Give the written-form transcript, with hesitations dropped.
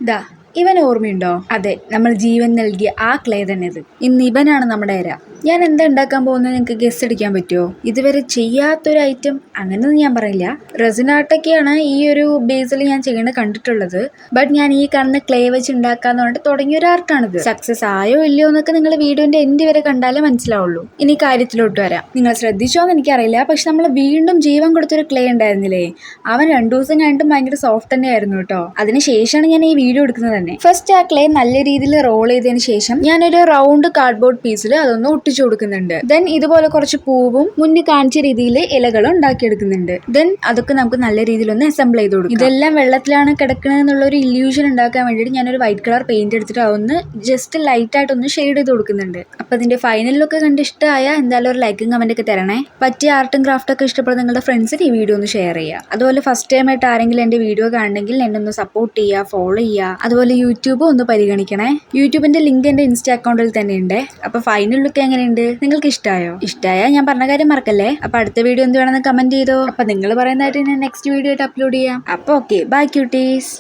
ദാ ഇവൻ ഓർമ്മയുണ്ടോ? അതെ, നമ്മൾ ജീവൻ നൽകിയ ആ ക്ലേ തന്നെ ഇത്. ഇന്ന് ഇവനാണ് നമ്മുടെ ഇര. ഞാൻ എന്താ ഉണ്ടാക്കാൻ പോകുന്നത് നിങ്ങൾക്ക് ഗസ് അടിക്കാൻ പറ്റുമോ? ഇതുവരെ ചെയ്യാത്തൊരു ഐറ്റം അങ്ങനെയൊന്നും ഞാൻ പറയില്ല. റെസിനാട്ടൊക്കെയാണ് ഈ ഒരു ബേസിൽ ഞാൻ ചെയ്യണത് കണ്ടിട്ടുള്ളത്. ബട്ട് ഞാൻ ഈ കാണുന്ന ക്ലേ വെച്ച് ഉണ്ടാക്കാന്ന് പറഞ്ഞിട്ട് തുടങ്ങിയ ഒരു ആർട്ടാണിത്. സക്സസ് ആയോ ഇല്ലയോ എന്നൊക്കെ നിങ്ങൾ വീഡിയോന്റെ എൻഡ് വരെ കണ്ടാലേ മനസ്സിലാവുള്ളൂ. ഇനി കാര്യത്തിലോട്ട് വരാം. നിങ്ങൾ ശ്രദ്ധിച്ചോന്ന് എനിക്കറിയില്ല, പക്ഷെ നമ്മൾ വീണ്ടും ജീവൻ കൊടുത്തൊരു ക്ലേ ഉണ്ടായിരുന്നില്ലേ, അവൻ 2 ദിവസം കഴിഞ്ഞിട്ടും ഭയങ്കര സോഫ്റ്റ് തന്നെ ആയിരുന്നു കേട്ടോ. അതിനുശേഷമാണ് ഞാൻ ഈ വീഡിയോ എടുക്കുന്നത് തന്നെ. ഫസ്റ്റ് ആ ക്ലേ നല്ല രീതിയിൽ റോൾ ചെയ്തതിന് ശേഷം ഞാനൊരു റൗണ്ട് കാർഡ്ബോർഡ് പീസിൽ അതൊന്ന് ഒട്ടിച്ചു കൊടുക്കുന്നുണ്ട്. ദെൻ ഇതുപോലെ കുറച്ച് പൂവും മുന്നിൽ കാണിച്ച രീതിയിൽ ഇലകളും ഉണ്ടാക്കിയെടുക്കുന്നുണ്ട്. ദെൻ അതൊക്കെ നമുക്ക് നല്ല രീതിയിൽ ഒന്ന് അസംബിൾ ചെയ്ത് കൊടുക്കും. ഇതെല്ലാം വെള്ളത്തിലാണ് കിടക്കുന്നത് എന്നുള്ള ഒരു ഇല്യൂഷൻ ഉണ്ടാക്കാൻ വേണ്ടിയിട്ട് ഞാനൊരു വൈറ്റ് കളർ പെയിന്റ് എടുത്തിട്ട് അതൊന്ന് ജസ്റ്റ് ലൈറ്റ് ആയിട്ട് ഒന്ന് ഷെയ്ഡ് ചെയ്ത് കൊടുക്കുന്നുണ്ട്. അപ്പൊ അതിന്റെ ഫൈനൽ ലുക്ക് കണ്ട് ഇഷ്ടമായ എന്തായാലും ഒരു ലൈക്കും കമന്റ് ഒക്കെ തരണേ. പറ്റിയ ആർട്ടും ക്രാഫ്റ്റ് ഒക്കെ ഇഷ്ടപ്പെടുന്ന നിങ്ങളുടെ ഫ്രണ്ട്സിന് ഈ വീഡിയോ ഒന്ന് ഷെയർ ചെയ്യുക. അതുപോലെ ഫസ്റ്റ് ടൈം ആയിട്ട് ആരെങ്കിലും എന്റെ വീഡിയോ കാണണമെങ്കിൽ എന്നെ ഒന്ന് സപ്പോർട്ട് ചെയ്യുക, ഫോളോ ചെയ്യുക. അതുപോലെ യൂട്യൂബ് ഒന്ന് പരിഗണിക്കണേ. യൂട്യൂബിന്റെ ലിങ്ക് എന്റെ ഇൻസ്റ്റാ അക്കൗണ്ടിൽ തന്നെ ഉണ്ട്. അപ്പൊ ഫൈനൽ ലുക്ക് എങ്ങനെയുണ്ട്? നിങ്ങൾക്ക് ഇഷ്ടമായോ? ഇഷ്ടമായ ഞാൻ പറഞ്ഞ കാര്യം മറക്കല്ലേ. അപ്പൊ അടുത്ത വീഡിയോ എന്ത് വേണമെന്ന് കമന്റ് ചെയ്തോ. അപ്പൊ നിങ്ങൾ പറയുന്നതായിട്ട് ഞാൻ നെക്സ്റ്റ് വീഡിയോ ആയിട്ട് അപ്ലോഡ് ചെയ്യാം. അപ്പൊ ഓക്കെ, ബൈ ക്യൂട്ടീസ്.